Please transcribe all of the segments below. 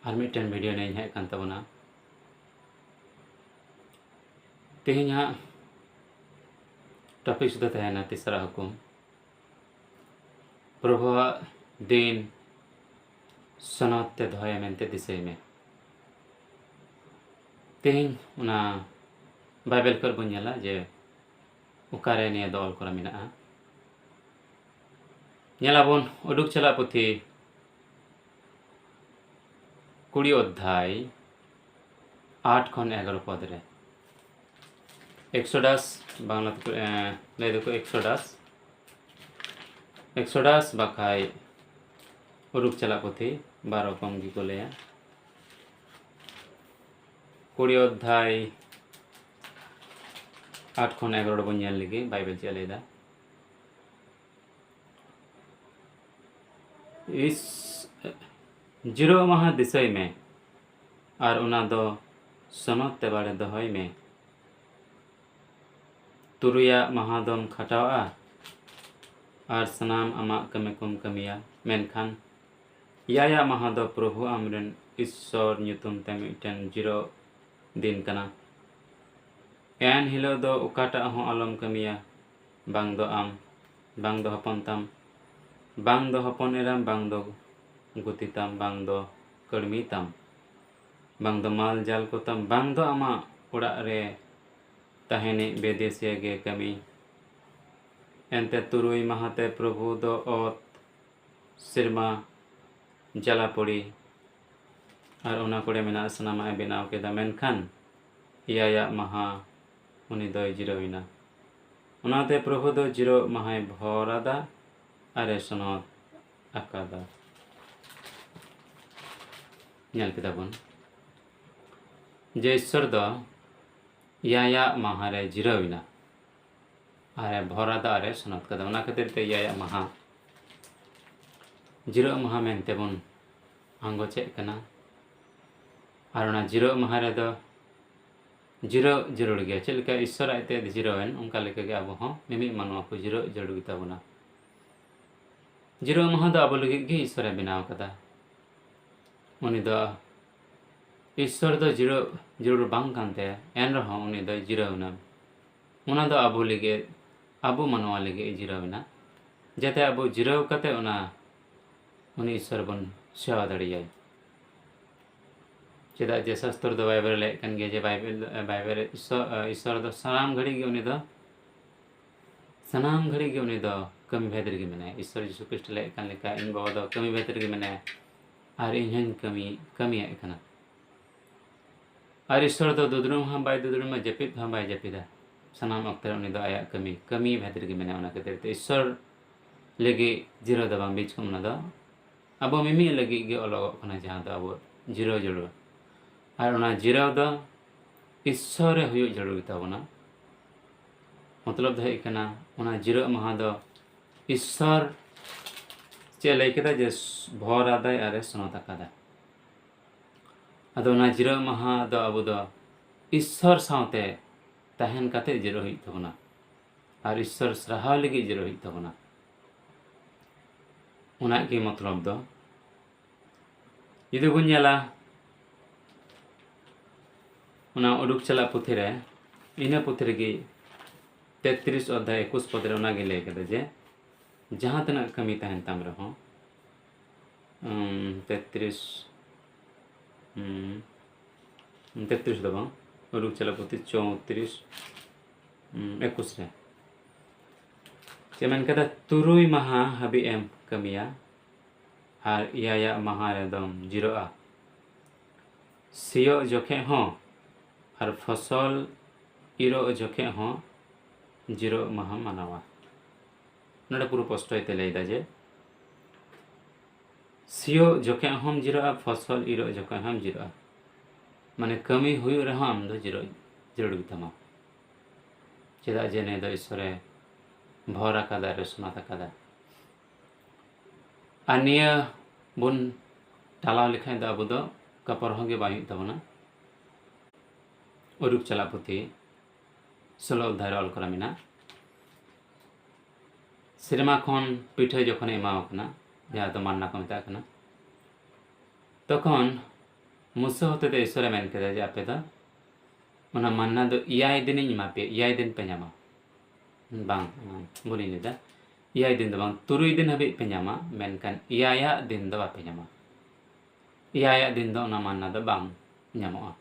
আর মিটেন video নেই hedge कान तबना तेहना topic सुधा तहना तीसरा हुकुम प्रभुआ दिन सनते धोया मेनते दिसई में तेहना बाइबल कर बुझला जे उकारे निया दल करा मिना नेलाबन उडुक चला पुथी 20 अध्याय 8 खन 11 पद रे एक्सोडास बांग्ला लय देखो एक्सोडास बाखाय उडुक चला पुथी 12 कम की को लेया 20 अध्याय 8 खन 11 बन नेल लगी बाइबल चलेदा इस जीरो महा दिसई में और उना दो सनत ते बारे दहई में तुरुया महादम खटावा और सनाम आमा कमे कुम कमिया मेनखान याया महादो प्रभु आमरेन ईश्वर ᱧᱩᱛᱩᱢ ते मिटन जीरो दिन कना एन हिलो दो उकाटा हो आलम कमिया बांग दो आम बांग दो हपन ताम बांग दो हपन एराम बांग दो गुतिताम बांग दो कड़मी ताम बांग दो माल जाल को ताम बांग दो आमा उड़ा रे तहने बेदेसिया गे कमी एनते तुरुई महाते प्रभु दो ओत सिरमा जला पड़ी और उना कोड़े मेना सनामा बेनाव केदा मेनखान इयाया महा उनी दो जिरोइना उनाते प्रभु दो जिरो महाय भरादा अरे सनत आकादा नेल केदाबन जे ईश्वर दो याया महारे जिरोइना अरे भरादा अरे सनत कदा उना खातिर ते याया महा जिरो महा मेनते बन आंगो चेक कना और उना जिरो महा रे दो जिरो जरूर गया चलका ईश्वर आते जिरोन उनका लेके के अब हो मिमि मानवा को जिरो जरूर गिता बना जिरो महा दो अब लगे के ईश्वर बनाव कदा उनी दो ईश्वर दो जिरो जरूर बांग कानते एन रहो उनी दो जिरो ना उना दो अब लगे अब मानवा लगे जिरो ना जाते अब जिरो कते उना उनी ईश्वर बन सेवा दड़ियाय चेदा जे शास्त्र दो बाइबल ले कन गे जे बाइबल ईश्वर दो सनाम घड़ी गे उनी दो कमी भेदर गे मने ईश्वर यीशु ख्रिस्ट ले कन लेका इन बाबा दो कमी भेदर गे मने और इन कमी एकना और ईश्वर दो दुदरुम हम बाय दुदरुम में जपित हम बाय जपिदा सनाम अक्तर उनी दो आया कमी भेदर गे मने उना कते ईश्वर लगे जिरो दो बांग बीच को उना दो अब मिमी लगे गे अलग कना जहां दो अब जिरो जरूर और उना जिरो दो ईश्वर हुयो जरूर ताबना मतलब दो कना उना जिरो महा दो ईश्वर चे लय केदा जे भर आदाय अरे सनत आकादा अदो उना जिरो महा दो अब दो ईश्वर सावते तहन काते जिरो हुयो ताबना और ईश्वर सराहाव लगे जिरो हुयो ताबना उना के मतलब दो जुदी बन नेला उना उडुक चला पुथी रे इना पुथी रे 33 अध्याय 21 पद रे उना गे लय केदा जे जहां तना कमी तहन ताम रहो 33 दो बांग उडुक चला पुथी 34 21 रे जेमन कदा तुरुई महा हबी एम कमिया और इयाया महा रे दम जिरो आ सियो जोखे हो और फसल इरो जोखे हो जिरो महा मानावा नडे पूरा स्पष्ट होते लैदा जे सियो जोखे हम जिरो आ फसल इरो जोखे हम जिरो आ माने कमी हुई रहा हम दो जिरो जरूर गितमा चेदा जे ने दो ईश्वरे भरा कादा रे सुनाता कादा अनिया बुन टालाव लिखाय दा अब दो कपर होगे बाई तबना उडुक चला पुथी 16 अध्याय ऑल करा मिना सिनेमा खन पिठे जखन एमाव कना जहाँ तो मान्ना को मेता कना तखन मुसा होते तो ईश्वर मेन केदा जे आपे दा ओना मानना दो इयाय दिन इन मा पे इयाय दिन पे ᱧᱟᱢᱟ बांग बुनी लेदा इयाय दिन दो बांग तुरुय दिन हबे पे ᱧᱟᱢᱟ मेनखान इयाया दिन दो बापे ᱧᱟᱢᱟ इयाया दिन दो ओना मानना दो बांग ᱧᱟᱢᱚᱜᱼᱟ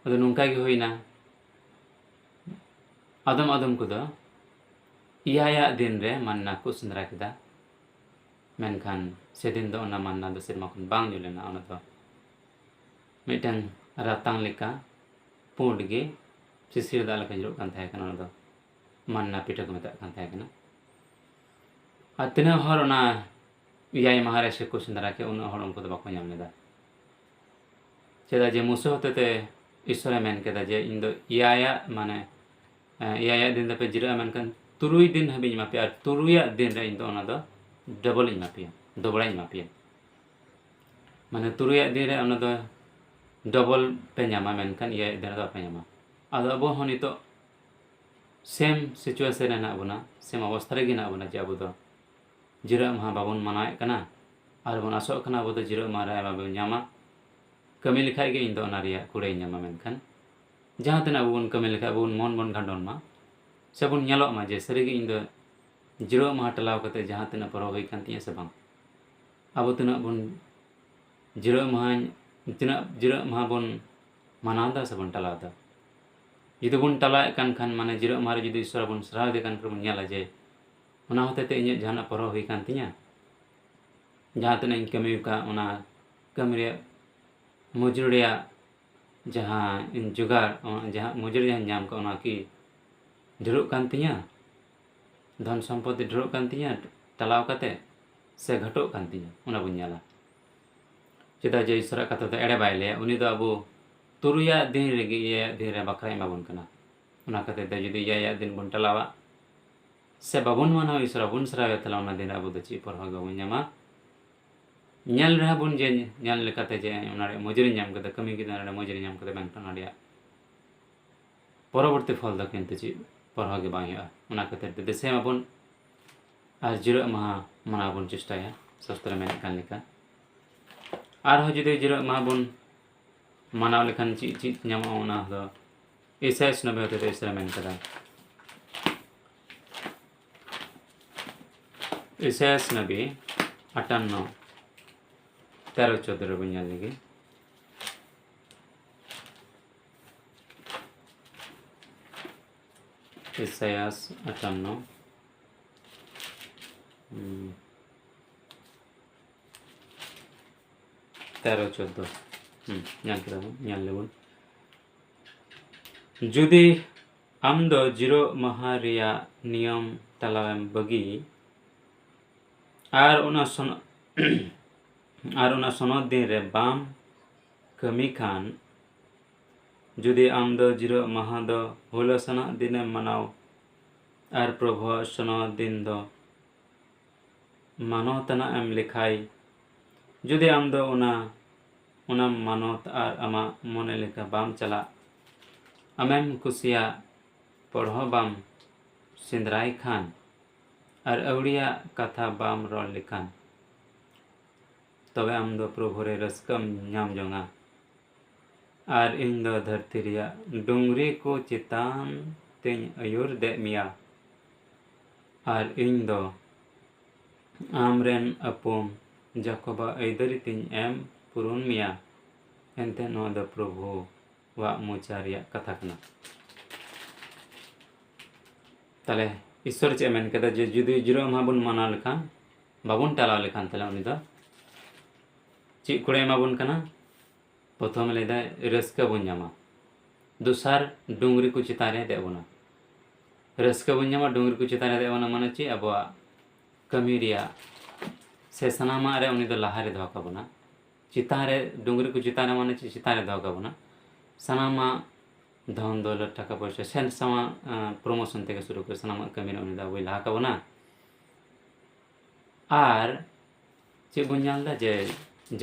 अदो नुंका गे होइना आदम आदम को दो इयाया दिन रे मानना को सेंद्रा केदा मेनखान सेदिन दो ओना मानना दो सेरमा खन बांग जुलेना ओना दो मिटन रातांग लेका पुंड गे सिसिर दा लेका जुरुग कान थाहे कना ओना दो मानना पिठा को मेता कान थाहे कना आ तिना हर ओना इयाय महारे से को सेंद्रा के उन हर उनको दो बाको ᱧᱟᱢ लेदा चेदा जे मुसा होते ते ईश्वर मेन केदा जे इन दो इयाया माने इयाया दिन दो पे जिरा मेनखान तुरुय दिन हबे ᱧ मापे आर तुरुया दिन रे इन दो ओना दो डबल ᱧ मापे दोबड़ा ᱧ मापे माने तुरुया दिन रे ओना दो डबल पे ᱧᱟᱢᱟ मेनखान इयाया दिन दो पे ᱧᱟᱢᱟ आदो अबो हो नितो सेम सिचुएशन हेना बना सेम अवस्था रे गेना बना जे अबो दो जिरा महा बाबन मनाए कना आर बन आसो कना अबो दो जिरा मारा बाबो ᱧामा कमी लिखाय गे इन दो ओना रिया कुड़े ᱧामा मेनखान जहां तना अबो बन कमी लिखाय अबो मन बन गांडन मा से बन ñेलोग मा जे सरी गे इन दो जिरा महा टलाव कते जहां तना परो होई कान तिया से बांग अबो तना बन जिरा महा बन मनादा से बन टलादा जुदी बन टलाए कान खान माने जिरा मारे जुदी ईश्वर बन सराव दे कान बन ñेला जे ओना होते ते इᱧ जहां परो होई कान तिया जहां तना इन कमी का ओना कमी रे मजुरिया जहां इन जुगाड़ जहां मजुरिया ñाम का ओना की ढेरोग कान तिया धन सम्पत्ति ढेरोग कान तिया टलाव कते से घटोग कान तिया ओना बन ñेला चेदा जे ईश्वर कथा तो एड़े बाय ले उनी दो अबो तुरुया दिन रे गे इयाया दिन रे बखरा एमा बन कना ओना कते ते जुदी इयाया दिन बन टलावा से बाबन माना ईश्वर बन सरावे तला ओना दिन अबो दो ची पर होगा बन ñामा ñal रहा बन जे ñal लेकाते जे ओना रे मजुरी ñाम कते कमी के रे मजुरी ñाम कते बैंक टना रिया परवर्ती फल दो किंतु ची पर होगे बाय हुआ ओना कते ते से माबन आर जिरा महा मना बन चेष्टाया शास्त्र में कान लेका आर हो जुदी जिरा महा बन मानाव लेखान ची ची ñामा ओना दो ईसायास 90 होते ते ईश्वर मेन कदा ईसायास 90 58 13 14 रे बन ñal लेगे ईसायास 58 13 14 ñal kira bun ñal lebun जुदी आम दो जिरो माहा रिया नियम तलावेम बगी आर ओना सोनो दिन रे बाम कमी खान जुदी आम दो जिरो माहा दो होलो सना दिन मनाव आर प्रभु सोनो दिन दो मानो तना एम लिखाई जुदी आम दो ओना मानोत आर आमा मोने लेका बाम चला अमेम कुसिया पढ़ो बाम सिंदराय खान और अवड़िया कथा बाम रोल लिखान तबे आम दो प्रभु रे रस्कम ñam जोंगा और इन दो धरती रिया डुंगरी को चितान तिन अयुर दे मिया और इन दो आमरेन अपुम जाकोबा ऐदरी तिन एम पुरुन मिया एंते नो दो प्रभु वा मोचारिया कथा कना ताले ईश्वर चे मेन कदा जे जुदी जिरो मा बन माना लेखान बाबन टालाव लेखान ताले उनी दो ची कुड़े मा बन कना प्रथम लेदा रस्का बन ñामा दुसार डुंगरी को चितारे देबोना रस्का बन ñामा डुंगरी को चितारे देबोना माने ची अबवा कमी रिया से सनामा रे उनी दो लाहारे दो काबोना चितारे डुंगरी को चितारे माने ची चितारे दो काबोना सनामा धन दौलत टाका पैसा सेन समा प्रमोशन থেকে শুরু করে सनामा कमी रे उनी दो बई लाहा काबोना आर चे बन ñalda जे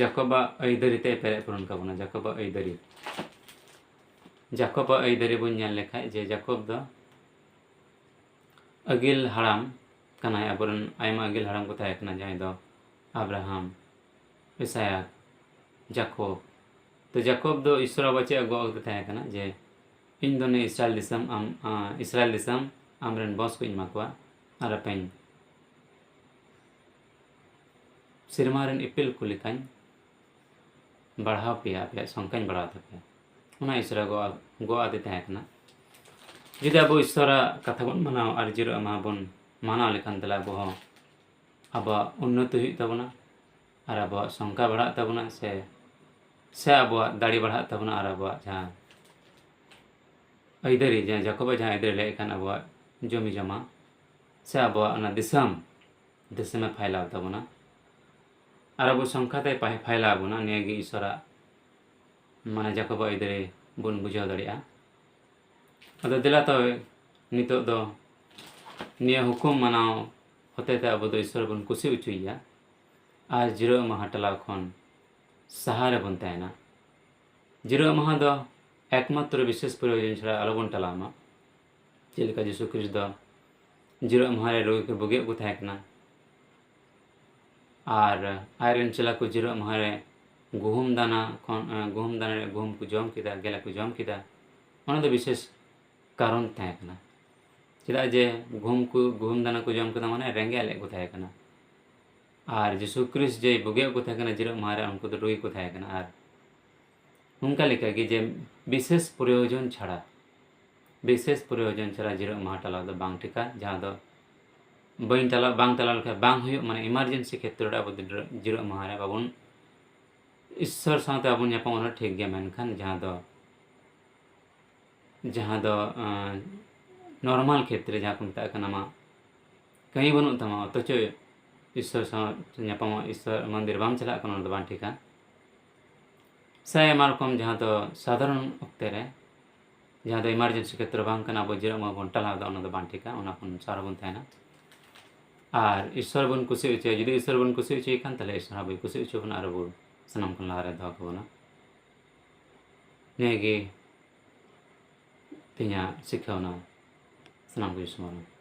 जाकोबा ऐदरी ते पेरे पुरन काबोना जाकोबा ऐदरी बन ñal लेखाय जे जाकोब दो अगिल हाराम कनाय अबरन आयमा अगिल हाराम को थाय कना जाय दो अब्राहम इसायाक जाकोब तो जाकोब दो ईश्वर अब चे गो अगते तहे कना जे इन दोने इसराइल दिसम आमरेन बॉस को इमा कोआ आर अपेन सिरमारेन इपिल को लिकान बढ़ाव पे पे संख्यान बढ़ाव पे उना ईश्वर गो आदि तहे कना जुदि अब ईश्वर कथा बन मनाव और जिरो मा बन मानाव लेखान तला अब अब उन्नति हुई तबना और अब संख्या बढ़ा तबना से अब दाड़ी बढ़ा तबना और अब जहाँ ऐदरी जहाँ जाकोब जहाँ ऐदरी लेखान अब जमी जमा से अब दिसम में फैलाव तबना और अब संख्या ते फैलाव बना नियागी ईश्वर माने जाकोब ऐदरी बन बुझाव दाड़िया अदो दिला तो नितो दो निया हुकुम मनाव होते थे अब ईश्वर बन कुसी उचुया और जिरो माह टलाव खन सहारे बन तहना जिरो माह दो एकमात्र विशेष प्रयोजन छड़ा अलबन टलामा चेलका यीशु ख्रिस्ट दो जिरो माह रे रोगी के बुगे को तहकना और आयरन चला को जिरो माह रे गुहुम दाना रे गुहुम को जम किदा गेला को जम किदा ओना दो विशेष कारण तहकना चेदा जे गुहुम दाना को जम किदा माने रेंगे ले को तहकना और यीशु ख्रिस्ट जे बुगे को तहकना जिरो माह रे उनको तो रोगी को तहकना और उनका लेखा कि जे विशेष प्रयोजन छड़ा जिरो माह टला दो बांग टिका जहाँ दो बइन टला बांग टला लेखा बांग हुई माने इमरजेंसी क्षेत्र रे अब जिरो माह रे बाबन ईश्वर साथे अब ᱧᱟᱯᱟᱢ ठीक गया मेनखान जहाँ दो नॉर्मल क्षेत्र जहाँ को मता कना मा कहीं बनू तमा अथच ईश्वर साथ ᱧᱟᱯᱟᱢ ईश्वर मंदिर बाम चला कना दो बांग टिका से एमा रकम जहाँ दो साधारण अक्ते रे जहाँ दो इमरजेंसी क्षेत्र बांग कना अब जिरो माह बन टला दो ओना दो बांग टिका ओना कोन सारा बन तहना और ईश्वर बन कुसी उचे जुदी ईश्वर बन कुसी उचे खान तले ईश्वर अब कुसी उचे बन आरो बो सनम को लारे दो को ना नेगी तिnya सिखावना सनम को ईश्वर